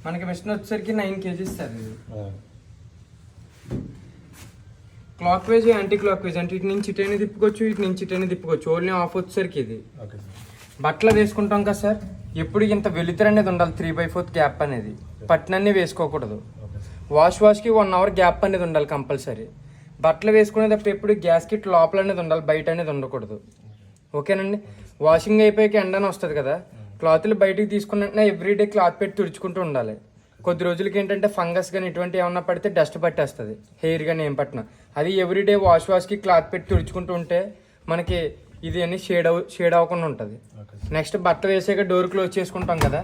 మనకి మిషన్ వచ్చేసరికి 9 kgs sir ఇది. Clock wise anti clock wise అంటే ఇటు నుంచి ఇటైనా తిప్పుకోవచ్చు, ఇటు నుంచి ఇటైనా తిప్పుకోవచ్చు. ఓన్లీ ఆఫ్ వచ్చేసరికి ఇది. బట్టలు వేసుకుంటాం కదా సార్, ఎప్పుడు ఇంత వెలుతురు అనేది ఉండాలి. 3/4 గ్యాప్ అనేది పట్టినన్నీ వేసుకోకూడదు. వాష్కి 1 hour గ్యాప్ అనేది ఉండాలి కంపల్సరీ. బట్టలు వేసుకునేటప్పుడు ఎప్పుడు గ్యాస్ కిట్ లోపల అనేది ఉండాలి, బయట అనేది ఉండకూడదు. ఓకేనండి. వాషింగ్ అయిపోయాక ఎండని వస్తుంది కదా, క్లాత్లు బయటికి తీసుకున్నట్టునే ఎవ్రీడే క్లాత్ పెట్టి తుడుచుకుంటూ ఉండాలి. కొద్ది రోజులకి ఏంటంటే ఫంగస్ కానీ ఇటువంటి ఏమన్నా పడితే డస్ట్ పట్టేస్తుంది, హెయిర్ కానీ ఏం పట్టినా. అది ఎవ్రీడే వాష్కి క్లాత్ పెట్టి తుడుచుకుంటూ ఉంటే మనకి ఇది అని షేడ్ అవ్వకుండా ఉంటుంది. నెక్స్ట్ బట్ట వేసాక డోర్ క్లోజ్ చేసుకుంటాం కదా,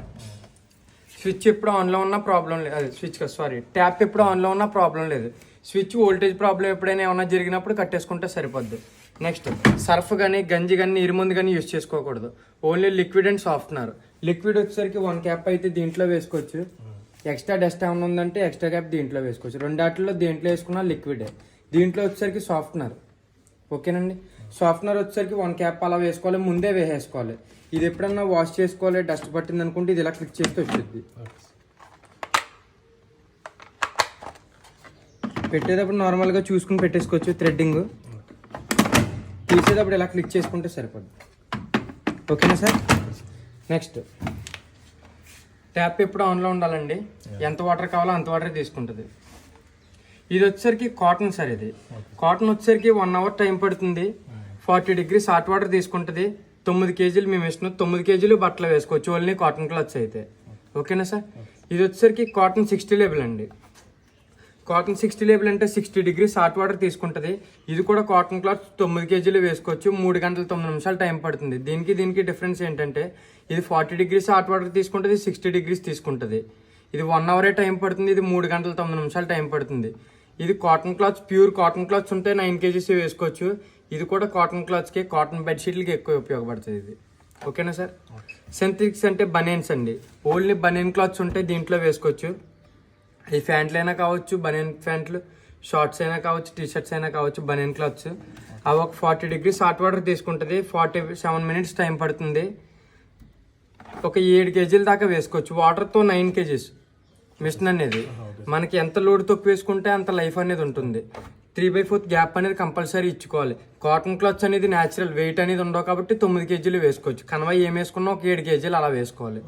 స్విచ్ ఎప్పుడు ఆన్లో ఉన్నా ప్రాబ్లం లేదు. అది స్విచ్ సారీ ట్యాప్ ఎప్పుడు ఆన్లో ఉన్నా ప్రాబ్లం లేదు. స్విచ్ వోల్టేజ్ ప్రాబ్లం ఎప్పుడైనా ఏమైనా జరిగినప్పుడు కట్టేసుకుంటే సరిపోద్ది. నెక్స్ట్ సర్ఫ్ కానీ గంజి కానీ నీరు ముందు కానీ యూజ్ చేసుకోకూడదు. Only liquid and softener. Liquid వచ్చేసరికి 1 cap అయితే దీంట్లో వేసుకోవచ్చు. ఎక్స్ట్రా డస్ట్ ఏమైనా ఉందంటే ఎక్స్ట్రా క్యాప్ దీంట్లో వేసుకోవచ్చు. రెండాటిలో దేంట్లో వేసుకున్నా లిక్విడే. దీంట్లో వచ్చేసరికి సాఫ్ట్నర్. ఓకేనండి. సాఫ్ట్నర్ వచ్చేసరికి 1 cap అలా వేసుకోవాలి, ముందే వేసేసుకోవాలి. ఇది ఎప్పుడన్నా వాష్ చేసుకోవాలి, డస్ట్ పట్టింది అనుకుంటే ఇది ఇలా క్లిక్ చేస్తే వచ్చింది. పెట్టేటప్పుడు నార్మల్గా చూసుకుని పెట్టేసుకోవచ్చు. థ్రెడ్డింగ్ తీసేటప్పుడు ఇలా క్లిక్ చేసుకుంటే సరిపోద్ది. ఓకేనా సార్. నెక్స్ట్ ట్యాప్ ఎప్పుడు ఆన్లో ఉండాలండి. ఎంత వాటర్ కావాలో అంత వాటర్ తీసుకుంటుంది. ఇది వచ్చేసరికి కాటన్ సార్. ఇది కాటన్ వచ్చేసరికి 1 hour టైం పడుతుంది. 40 degrees హాట్ వాటర్ తీసుకుంటుంది. 9 kg మేము వేసుకున్నాం. 9 kg బట్టలు వేసుకోవచ్చు ఓన్లీ కాటన్ క్లాత్స్ అయితే. ఓకేనా సార్. ఇది వచ్చేసరికి కాటన్ 60 లేబుల్ అండి. కాటన్ 60 లేబుల్ అంటే 60 degrees హాట్ వాటర్ తీసుకుంటుంది. ఇది కూడా కాటన్ క్లాత్ 9 kg వేసుకోవచ్చు. 3 గంటల 9 నిమిషాలు టైం పడుతుంది. దీనికి డిఫరెన్స్ ఏంటంటే ఇది 40 degrees హాట్ వాటర్ తీసుకుంటుంది, 60 degrees తీసుకుంటుంది. ఇది 1 hour టైం పడుతుంది, ఇది 3 గంటల 9 నిమిషాలు టైం పడుతుంది. ఇది cotton clothes, pure cotton clothes ఉంటే 9 kgs వేసుకోవచ్చు. ఇది కూడా కాటన్ క్లాత్స్కి, కాటన్ బెడ్షీట్లకి ఎక్కువ ఉపయోగపడుతుంది ఇది. ఓకేనా సార్. సింథటిక్స్ అంటే బనియన్స్ అండి. ఓన్లీ బనియన్ క్లాత్స్ ఉంటే దీంట్లో వేసుకోవచ్చు. ఈ ప్యాంట్లు అయినా కావచ్చు, బనియన్ ప్యాంట్లు, షార్ట్స్ అయినా కావచ్చు, టీషర్ట్స్ అయినా కావచ్చు, బనియన్ క్లాత్స్. అవి ఒక 40 degrees హాట్ వాటర్ తీసుకుంటుంది. 47 minutes టైం పడుతుంది. ఒక 7 kg దాకా వేసుకోవచ్చు. వాటర్తో 9 kgs మిషన్ అనేది. మనకి ఎంత లోడ్ తక్కువ వేసుకుంటే అంత లైఫ్ అనేది ఉంటుంది. 3/4 గ్యాప్ అనేది కంపల్సరీ ఇచ్చుకోవాలి. కాటన్ క్లాత్స్ అనేది న్యాచురల్ వెయిట్ అనేది ఉండవు కాబట్టి 9 kg వేసుకోవచ్చు. కన్వై ఏం వేసుకున్నా ఒక 7 kg అలా వేసుకోవాలి.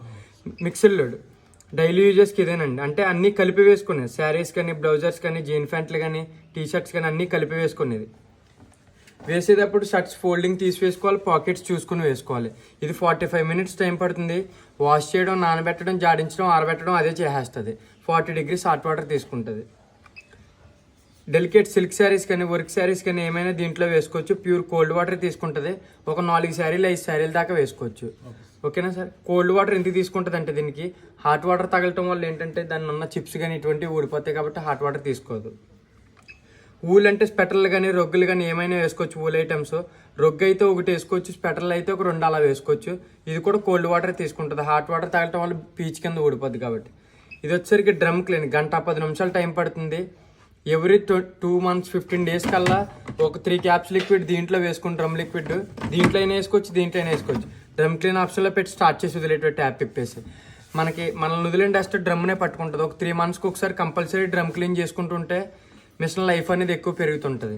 మిక్స్డ్ లోడ్ డైలీ యూజెస్కి ఇదేనండి. అంటే అన్నీ కలిపి వేసుకునేది. శారీస్ కానీ, బ్లౌజర్స్ కానీ, జీన్ ప్యాంట్లు కానీ, టీషర్ట్స్ కానీ అన్నీ కలిపి వేసుకునేది. వేసేటప్పుడు షర్ట్స్ ఫోల్డింగ్ తీసి వేసుకోవాలి, పాకెట్స్ చూసుకుని వేసుకోవాలి. ఇది 45 minutes టైం పడుతుంది. వాష్ చేయడం, నానబెట్టడం, జాడించడం, ఆరబెట్టడం అదే చేసేస్తుంది. 40 degrees హాట్ వాటర్ తీసుకుంటుంది. డెలికేట్ సిల్క్ శారీస్ కానీ, వర్క్ శారీస్ కానీ ఏమైనా దీంట్లో వేసుకోవచ్చు. ప్యూర్ కోల్డ్ వాటర్ తీసుకుంటుంది. ఒక 4 శారీలు 5 శారీల దాకా వేసుకోవచ్చు. ఓకేనా సార్. కోల్డ్ వాటర్ ఎందుకు తీసుకుంటుంది అంటే దీనికి హాట్ వాటర్ తగలటం వల్ల ఏంటంటే దాన్ని ఉన్న చిప్స్ కానీ ఇటువంటివి ఊడిపోతాయి కాబట్టి హాట్ వాటర్ తీసుకోదు. ఊల్ అంటే స్పెటర్లు కానీ, రొగ్గులు కానీ ఏమైనా వేసుకోవచ్చు. ఊల్ ఐటమ్స్ రొగ్గు అయితే ఒకటి వేసుకోవచ్చు, స్పెటర్లు అయితే ఒక 2 అలా వేసుకోవచ్చు. ఇది కూడా కోల్డ్ వాటర్ తీసుకుంటుంది. హాట్ వాటర్ తగలటం వల్ల పీచ్ కింద ఊడిపోద్ది కాబట్టి. ఇది వచ్చేసరికి డ్రమ్ క్లీన్ 1:10 నిమిషాలు టైం పడుతుంది. ఎవ్రీ 2 months 15 days కల్లా ఒక 3 caps లిక్విడ్ దీంట్లో వేసుకుని, డ్రమ్ లిక్విడ్ దీంట్లో అయినా వేసుకోవచ్చు, దీంట్లో అయినా వేసుకోవచ్చు. డ్రమ్ క్లీన్ ఆప్షన్లో పెట్టి స్టార్ట్ చేసి వదిలేటువంటి ట్యాప్ తిప్పేసి మనల్ని వదిలేని డస్ట్ డ్రమ్నే పట్టుకుంటుంది. ఒక 3 monthsకి ఒకసారి కంపల్సరీ డ్రమ్ క్లీన్ చేసుకుంటుంటే మిషన్ లైఫ్ అనేది ఎక్కువ పెరుగుతుంటుంది.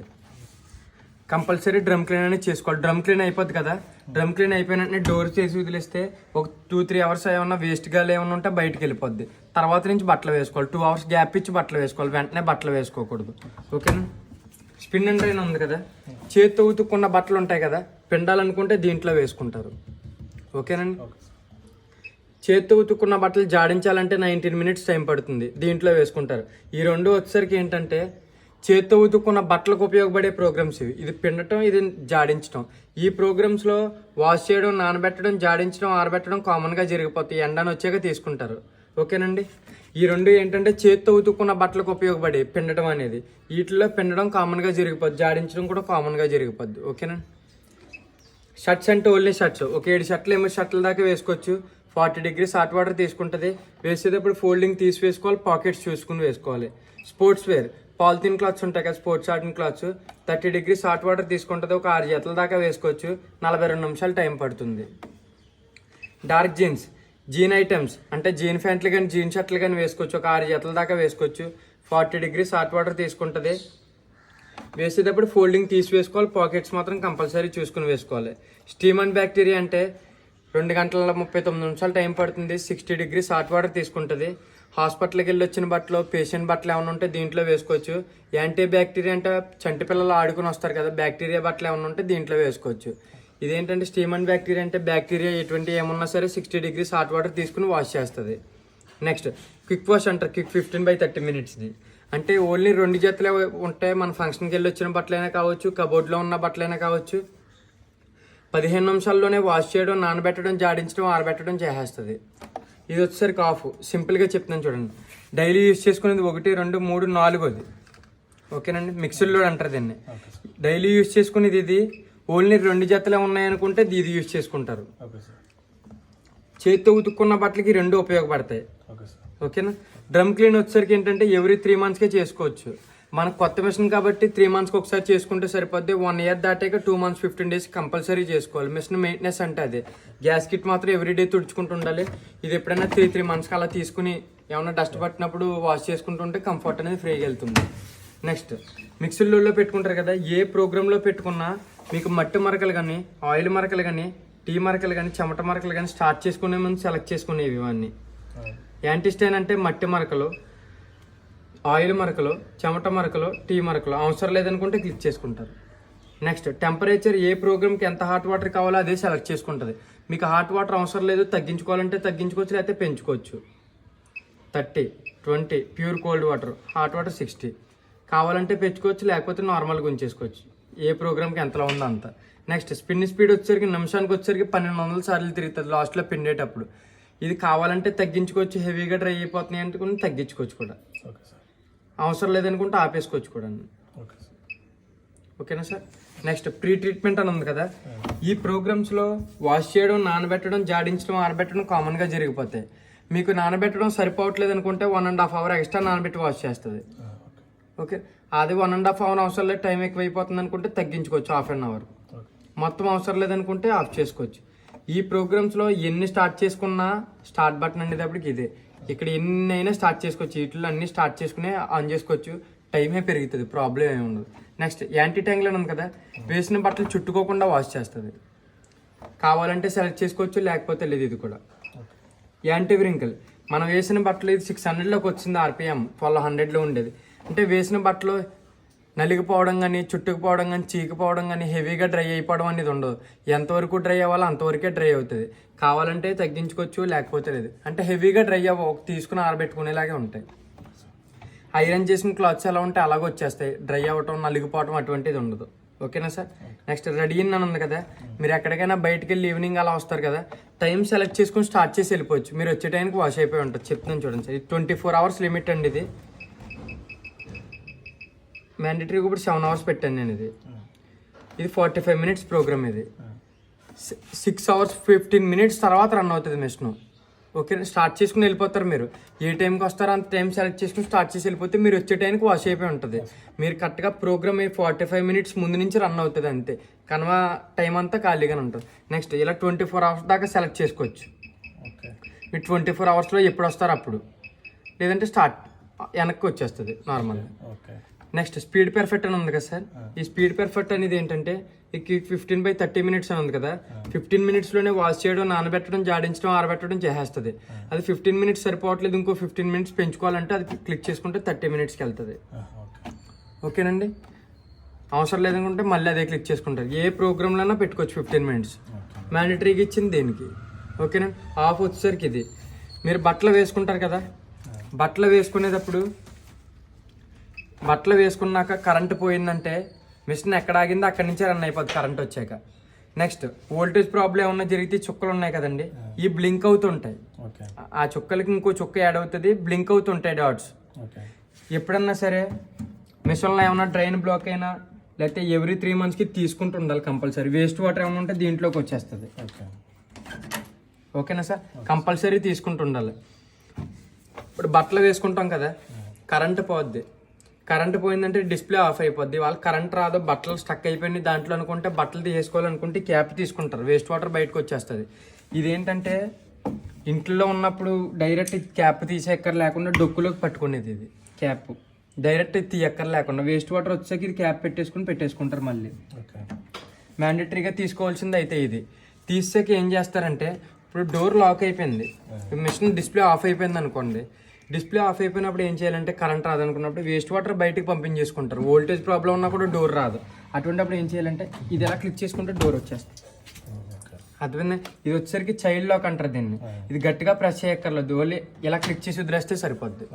కంపల్సరీ డ్రమ్ క్లీన్ అనేది చేసుకోవాలి. డ్రమ్ క్లీన్ అయిపోద్ది కదా, డ్రమ్ క్లీన్ అయిపోయినట్టే డోర్ చేసి వదిలేస్తే ఒక 2-3 hours ఏమన్నా వేస్ట్గా ఏమన్నా ఉంటే బయటకు వెళ్ళిపోద్ది. తర్వాత నుంచి బట్టలు వేసుకోవాలి. 2 hours గ్యాప్ ఇచ్చి బట్టలు వేసుకోవాలి. వెంటనే బట్టలు వేసుకోకూడదు. ఓకేనా. స్పిన్ అండ్ డ్రైన్ ఉంది కదా, చేతితో ఉతుక్కున్న బట్టలు ఉంటాయి కదా, పిండాలనుకుంటే దీంట్లో వేసుకుంటారు. ఓకేనండి. చేతితో ఉతుక్కున్న బట్టలు జాడించాలంటే 19 minutes టైం పడుతుంది. దీంట్లో వేసుకుంటారు. ఈ రెండు వచ్చేసరికి ఏంటంటే చేతితో ఉతుక్కున్న బట్టలకు ఉపయోగపడే ప్రోగ్రామ్స్ ఇవి. ఇది పిండటం, ఇది జాడించడం. ఈ ప్రోగ్రామ్స్లో వాష్ చేయడం, నానబెట్టడం, జాడించడం, ఆరబెట్టడం కామన్గా జరిగిపోతాయి. ఎండను వచ్చాక తీసుకుంటారు. ఓకేనండి. ఈ రెండు ఏంటంటే చేతితో ఉతుక్కున్న బట్టలకు ఉపయోగపడే పిండటం అనేది. వీటిలో పిండడం కామన్గా జరిగిపోద్ది, జాడించడం కూడా కామన్గా జరిగిపోద్ది. ఓకేనండి. షర్ట్స్ అంటే ఓన్లీ షర్ట్స్ ఒక 7 షర్ట్లు 8 షర్ట్ల దాకా వేసుకోవచ్చు. 40 degrees హాట్ వాటర్ తీసుకుంటుంది. వేసేటప్పుడు ఫోల్డింగ్ తీసి వేసుకోవాలి, పాకెట్స్ చూసుకుని వేసుకోవాలి. స్పోర్ట్స్ వేర్ పాలిథిన్ క్లాత్స్ ఉంటాయి కదా, స్పోర్ట్స్ ఆర్టిన్ క్లాత్స్ 30 degrees హాట్ వాటర్ తీసుకుంటుంది. ఒక 6 జతల దాకా వేసుకోవచ్చు. 42 నిమిషాలు టైం పడుతుంది. డార్క్ జీన్స్ జీన్ ఐటమ్స్ అంటే జీన్ ప్యాంట్లు కానీ జీన్ షర్ట్లు కానీ వేసుకోవచ్చు, ఒక 6 జతల దాకా వేసుకోవచ్చు. 40 degrees హాట్ వాటర్ తీసుకుంటుంది. వేసేటప్పుడు ఫోల్డింగ్ తీసి వేసుకోవాలి, పాకెట్స్ మాత్రం కంపల్సరీ చూసుకుని వేసుకోవాలి. స్టీమ్ అండ్ బ్యాక్టీరియా అంటే 2 గంటల 39 నిమిషాలు టైం పడుతుంది. 60 degrees హాట్ వాటర్ తీసుకుంటుంది. హాస్పిటల్కి వెళ్ళి వచ్చిన బట్టలు, పేషెంట్ బట్టలు ఏమైనా ఉంటే దీంట్లో వేసుకోవచ్చు. యాంటీ బ్యాక్టీరియా అంటే చంటి పిల్లలు ఆడుకుని వస్తారు కదా, బ్యాక్టీరియా బట్టలు ఏమైనా ఉంటే దీంట్లో వేసుకోవచ్చు. ఇదేంటంటే స్టీమ్ అండ్ బ్యాక్టీరియా అంటే బ్యాక్టీరియా ఎటువంటి ఏమన్నా సరే 60 degrees హాట్ వాటర్ తీసుకుని వాష్ చేస్తుంది. నెక్స్ట్ క్విక్ వాష్ అంటారు, క్విక్ 15/30 minutesది. అంటే ఓన్లీ 2 జతలే ఉంటాయి. మన ఫంక్షన్కి వెళ్ళి వచ్చిన బట్టలైనా కావచ్చు, కబోర్డ్లో ఉన్న బట్టలైనా కావచ్చు. 15 నిమిషాల్లోనే వాష్ చేయడం, నానబెట్టడం, జాడించడం, ఆరబెట్టడం చేసేస్తుంది. ఇది వచ్చేసరికి ఆఫ్. సింపుల్గా చెప్తున్నాను చూడండి. డైలీ యూజ్ చేసుకునేది 1, 2, 3, 4ది. ఓకేనండి, మిక్సర్ లోడ్ అంటారు దీన్ని. డైలీ యూజ్ చేసుకునేది ఇది. ఓన్లీ 2 జతలే ఉన్నాయనుకుంటే ఇది యూజ్ చేసుకుంటారు. చేతితో ఉతుక్కున్న బట్టలకి 2 ఉపయోగపడతాయి. ఓకేనా. డ్రమ్ క్లీన్ వచ్చేసరికి ఏంటంటే ఎవ్రీ 3 monthsకే చేసుకోవచ్చు. మనకు కొత్త మిషన్ కాబట్టి 3 monthsకి ఒకసారి చేసుకుంటే సరిపోద్ది. 1 year దాటాక 2 months 15 days కంపల్సరీ చేసుకోవాలి. మిషన్ మెయింటెనెన్స్ అంటే అదే. గ్యాస్ కిట్ మాత్రం ఎవ్రీడే తుడుచుకుంటూ ఉండాలి. ఇది ఎప్పుడైనా 3 monthsకి అలా తీసుకుని ఏమైనా డస్ట్ పట్టినప్పుడు వాష్ చేసుకుంటుంటే కంఫర్ట్ అనేది ఫ్రీగా వెళ్తుంది. నెక్స్ట్ మిక్సీలో పెట్టుకుంటారు కదా, ఏ ప్రోగ్రాంలో పెట్టుకున్నా మీకు మట్టి మరకలు కానీ, ఆయిల్ మరకలు కానీ, టీ మరకలు కానీ, చెమట మరకలు కానీ స్టార్ట్ చేసుకునే ముందు సెలెక్ట్ చేసుకునేవి ఇవన్నీ. యాంటీస్టైన్ అంటే మట్టి మరకలు, ఆయిల్ మరకలు, చెమట మరకలు, టీ మరకలు అవసరం లేదనుకుంటే క్లిక్ చేసుకుంటారు. నెక్స్ట్ టెంపరేచర్, ఏ ప్రోగ్రామ్కి ఎంత హాట్ వాటర్ కావాలో అదే సెలెక్ట్ చేసుకుంటుంది. మీకు హాట్ వాటర్ అవసరం లేదు, తగ్గించుకోవాలంటే తగ్గించుకోవచ్చు, లేకపోతే పెంచుకోవచ్చు. 30, 20 pure cold water, hot water 60 కావాలంటే పెంచుకోవచ్చు, లేకపోతే నార్మల్గా ఉంచేసుకోవచ్చు. ఏ ప్రోగ్రామ్కి ఎంతలో ఉందో అంత. నెక్స్ట్ స్పిన్ స్పీడ్ వచ్చేసరికి నిమిషానికి వచ్చేసరికి 1200 సార్లు తిరుగుతుంది లాస్ట్లో పిండేటప్పుడు. ఇది కావాలంటే తగ్గించుకోవచ్చు, హెవీగా డ్రై అయిపోతున్నాయి అనుకుని తగ్గించుకోవచ్చు కూడా. అవసరం లేదనుకుంటే ఆపేసుకోవచ్చు కూడా. ఓకేనా సార్. నెక్స్ట్ ప్రీ ట్రీట్మెంట్ అని ఉంది కదా, ఈ ప్రోగ్రామ్స్లో వాష్ చేయడం, నానబెట్టడం, జాడించడం, ఆరబెట్టడం కామన్గా జరిగిపోతాయి. మీకు నానబెట్టడం సరిపోవట్లేదు అనుకుంటే 1.5 hours ఎక్స్ట్రా నానబెట్టి వాష్ చేస్తుంది. ఓకే, అది 1.5 hours అవసరం లేదు, టైం ఎక్కువ అయిపోతుంది అనుకుంటే తగ్గించుకోవచ్చు, 1/2 hour. మొత్తం అవసరం లేదనుకుంటే ఆఫ్ చేసుకోవచ్చు. ఈ ప్రోగ్రామ్స్లో ఎన్ని స్టార్ట్ చేసుకున్నా స్టార్ట్ బటన్ అనేటప్పటికి ఇదే. ఇక్కడ ఎన్ని అయినా స్టార్ట్ చేసుకోవచ్చు, వీటిలో అన్ని స్టార్ట్ చేసుకునే ఆన్ చేసుకోవచ్చు. టైమే పెరుగుతుంది, ప్రాబ్లం ఏమి ఉండదు. నెక్స్ట్ యాంటీ ట్యాంగ్లర్ ఉంది కదా, వేసిన బట్టలు చుట్టుకోకుండా వాష్ చేస్తుంది. కావాలంటే సెలెక్ట్ చేసుకోవచ్చు, లేకపోతే లేదు. ఇది కూడా యాంటీ వ్రింకిల్. మనం వేసిన బట్టలు ఇది 600లోకి వచ్చింది RPM, 1200లో ఉండేది. అంటే వేసిన బట్టలు నలిగిపోవడం కానీ, చుట్టుకుపోవడం కానీ, చీకిపోవడం కానీ, హెవీగా డ్రై అయిపోవడం అనేది ఉండదు. ఎంతవరకు డ్రై అవ్వాలో అంతవరకే డ్రై అవుతుంది. కావాలంటే తగ్గించుకోవచ్చు, లేకపోతే లేదు. అంటే హెవీగా డ్రై తీసుకుని ఆరబెట్టుకునేలాగే ఉంటాయి. ఐరన్ చేసిన క్లాత్స్ ఎలా ఉంటే అలాగే వచ్చేస్తాయి. డ్రై అవ్వటం, నలిగిపోవడం అటువంటిది ఉండదు. ఓకేనా సార్. నెక్స్ట్ రెడీ ఇన్ అని ఉంది కదా, మీరు ఎక్కడికైనా బయటకు వెళ్ళి ఈవినింగ్ అలా వస్తారు కదా, టైం సెలెక్ట్ చేసుకుని స్టార్ట్ చేసి వెళ్ళిపోవచ్చు. మీరు వచ్చే టైంకి వాష్ అయిపోయి ఉంటుంది. చెప్తున్నాను చూడండి సార్, ఇది 24 hours లిమిట్ అండి. ఇది మ్యాండేటరీగా ఇప్పుడు 7 hours పెట్టాను నేను. ఇది 45 minutes ప్రోగ్రామ్. ఇది 6 hours 15 minutes తర్వాత రన్ అవుతుంది మిషన్. ఓకే, స్టార్ట్ చేసుకుని వెళ్ళిపోతారు. మీరు ఏ టైంకి వస్తారో అంత టైం సెలెక్ట్ చేసుకుని స్టార్ట్ చేసి వెళ్ళిపోతే మీరు వచ్చే టైంకి వాష్ అయిపోయి ఉంటుంది. మీరు కరెక్ట్గా ప్రోగ్రామ్ 45 minutes ముందు నుంచి రన్ అవుతుంది అంతే. కనుక టైం అంతా ఖాళీగానే ఉంటుంది. నెక్స్ట్ ఇలా 24 hours దాకా సెలెక్ట్ చేసుకోవచ్చు. మీరు 24 hoursలో ఎప్పుడు వస్తారో అప్పుడు, లేదంటే స్టార్ట్ వెనక్కి వచ్చేస్తుంది నార్మల్గా. నెక్స్ట్ స్పీడ్ పర్ఫెక్ట్ అని ఉంది కదా సార్, ఈ స్పీడ్ పర్ఫెక్ట్ అనేది ఏంటంటే ఈ 15/30 minutes అని ఉంది కదా, 15 minutesలోనే వాష్ చేయడం, నానబెట్టడం, జాడించడం, ఆరబెట్టడం చేసేస్తుంది. అది 15 minutes సరిపోవట్లేదు, ఇంకో 15 minutes పెంచుకోవాలంటే అది క్లిక్ చేసుకుంటే 30 minutesకి వెళ్తుంది. ఓకేనండి. అవసరం లేదనుకుంటే మళ్ళీ అదే క్లిక్ చేసుకుంటారు. ఏ ప్రోగ్రామ్లైనా పెట్టుకోవచ్చు 15 minutes. మ్యాండేటరీగా ఇచ్చింది దేనికి. ఓకేనండి. ఆఫ్ వచ్చేసరికి ఇది. మీరు బట్టలు వేసుకుంటారు కదా, బట్టలు వేసుకునేటప్పుడు బట్టలు వేసుకున్నాక కరెంటు పోయిందంటే మిషన్ ఎక్కడ ఆగిందో అక్కడి నుంచే రన్ అయిపోద్ది కరెంట్ వచ్చాక. నెక్స్ట్ వోల్టేజ్ ప్రాబ్లం ఏమన్నా జరిగితే చుక్కలు ఉన్నాయి కదండి, ఈ బ్లింక్ అవుతుంటాయి. ఆ చుక్కలకి ఇంకో చుక్క యాడ్ అవుతుంది, బ్లింక్ అవుతుంటాయి డాట్స్. ఎప్పుడన్నా సరే మిషన్లో ఏమన్నా డ్రైన్ బ్లాక్ అయినా, లేకపోతే ఎవ్రీ 3 monthsకి తీసుకుంటూ ఉండాలి కంపల్సరీ. వేస్ట్ వాటర్ ఏమైనా ఉంటే దీంట్లోకి వచ్చేస్తుంది. ఓకేనా సార్, కంపల్సరీ తీసుకుంటూ ఉండాలి. ఇప్పుడు బట్టలు వేసుకుంటాం కదా, కరెంటు పోద్ది. కరెంట్ పోయిందంటే డిస్ప్లే ఆఫ్ అయిపోద్ది. వాళ్ళు కరెంట్ రాదు, బట్టలు స్టక్ అయిపోయినాయి దాంట్లో అనుకుంటే బట్టలు తీసుకోవాలనుకుంటే క్యాప్ తీసుకుంటారు, వేస్ట్ వాటర్ బయటకు వచ్చేస్తుంది. ఇదేంటంటే ఇంట్లో ఉన్నప్పుడు డైరెక్ట్ క్యాప్ తీసేక్కర్ లేకుండా డొక్కులోకి పట్టుకునేది ఇది క్యాప్. డైరెక్ట్ తీయక్కర్ లేకుండా వేస్ట్ వాటర్ వచ్చాక ఇది క్యాప్ పెట్టేసుకుంటారు మళ్ళీ. మ్యాండేటరీగా తీసుకోవాల్సింది అయితే ఇది. తీసాక ఏం చేస్తారంటే, ఇప్పుడు డోర్ లాక్ అయిపోయింది, మిషన్ డిస్ప్లే ఆఫ్ అయిపోయింది అనుకోండి. డిస్ప్లే ఆఫ్ అయిపోయినప్పుడు ఏం చేయాలంటే, కరెంట్ రాదనుకున్నప్పుడు వేస్ట్ వాటర్ బయటికి పంపించేసుకుంటారు. వోల్టేజ్ ప్రాబ్లం ఉన్నా కూడా డోర్ రాదు. అటువంటిప్పుడు ఏం చేయాలంటే, ఇది ఎలా క్లిక్ చేసుకుంటే డోర్ వచ్చేస్తుంది. అర్థమైంది. ఇది వచ్చేసరికి చైల్డ్ లాక్ అంటారు దీన్ని. ఇది గట్టిగా ప్రెస్ చేయక్కర్లేదు, ఓన్లీ ఇలా క్లిక్ చేసి వదిలేస్తే సరిపోద్ది.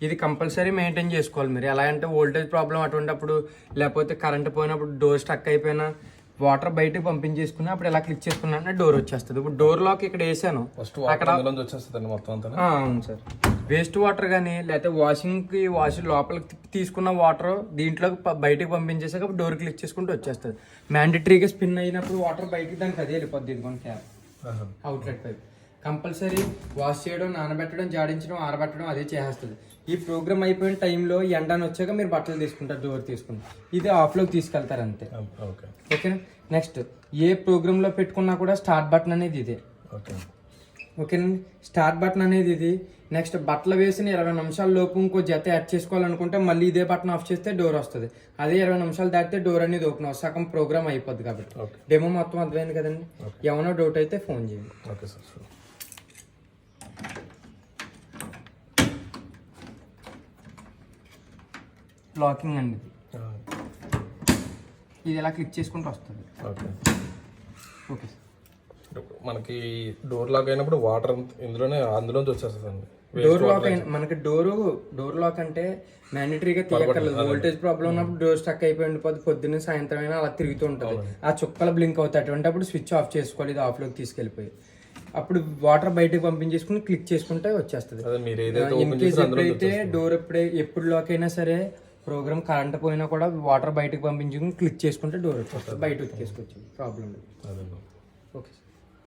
ఇది కంపల్సరీ మెయింటైన్ చేసుకోవాలి మీరు. ఎలా అంటే వోల్టేజ్ ప్రాబ్లం అటువంటిప్పుడు, లేకపోతే కరెంట్ పోయినప్పుడు, డోర్ స్టక్ అయిపోయినా, వాటర్ బయటకు పంపించేసుకుని అప్పుడు ఎలా క్లిక్ చేసుకున్నా డోర్ వచ్చేస్తుంది. ఇప్పుడు డోర్ లాక్ ఇక్కడ వేసాను, అక్కడ అవును సార్. వేస్ట్ వాటర్ కానీ లేకపోతే వాష్ లోపలికి తీసుకున్న వాటర్ దీంట్లో బయటకు పంపించేసాక డోర్ క్లిక్ చేసుకుంటూ వచ్చేస్తుంది. మ్యాండేటరీగా స్పిన్ అయినప్పుడు వాటర్ బయటకి దానికి అదే వెళ్ళిపోద్ది. ఇదిగోండి cap, outlet pipe. Compulsory wash చేయడం, నానబెట్టడం, జాడించడం, ఆరబెట్టడం అదే చేస్తుంది. ఈ ప్రోగ్రామ్ అయిపోయిన టైంలో ఎండని వచ్చాక మీరు బట్టలు తీసుకుంటారు, డోర్ తీసుకుంటారు. ఇది ఆఫ్లోకి తీసుకెళ్తారు అంతే. ఓకేనా. నెక్స్ట్ ఏ ప్రోగ్రాంలో పెట్టుకున్నా కూడా స్టార్ట్ బటన్ అనేది ఇదే. ఓకేనండి. స్టార్ట్ బటన్ అనేది ఇది. నెక్స్ట్ బట్టలు వేసిన 20 నిమిషాల లోపు ఇంకో జత యాడ్ చేసుకోవాలనుకుంటే మళ్ళీ ఇదే బటన్ ఆఫ్ చేస్తే డోర్ వస్తుంది. అదే 20 నిమిషాలు దాటితే డోర్ అనేది ఓపెన్ అవుతుంది. సగం ప్రోగ్రామ్ అయిపోద్ది కాబట్టి. డెమో మొత్తం అర్థమైంది కదండి. ఏమైనా డౌట్ అయితే ఫోన్ చేయండి. లాకింగ్ అండి ఇది ఎలా క్లిక్ చేసుకుంటూ వస్తుంది. Okay sir. మనకి డోర్ లాక్ అయినప్పుడు వాటర్ అందులోంచి వచ్చేస్తుంది. డోర్ లాక్ అయిన మనకి డోర్ లాక్ అంటే మ్యాండేటరీగా తీయక్కర్లేదు. వోల్టేజ్ ప్రాబ్లం ఉన్నప్పుడు డోర్ స్టక్ అయిపోయి ఉండిపోద్ది. పొద్దున్న సాయంత్రం అయినా అలా తిరుగుతూ ఉంటుంది. ఆ చుక్కలు బ్లింక్ అవుతాయి. అటువంటి అప్పుడు స్విచ్ ఆఫ్ చేసుకోవాలి. ఇది ఆఫ్లోకి తీసుకెళ్ళిపోయి అప్పుడు వాటర్ బయటకు పంపించేసుకుని క్లిక్ చేసుకుంటే వచ్చేస్తుంది. ఇన్ కేస్ ఎప్పుడైతే డోర్ ఎప్పుడు లాక్ అయినా సరే ప్రోగ్రామ్ కరెంట్ పోయినా కూడా వాటర్ బయటకు పంపించుకుని క్లిక్ చేసుకుంటే డోర్ వచ్చేస్తుంది. బయట ఉతికేసుకోవచ్చు, ప్రాబ్లం లేదు. Okay sir.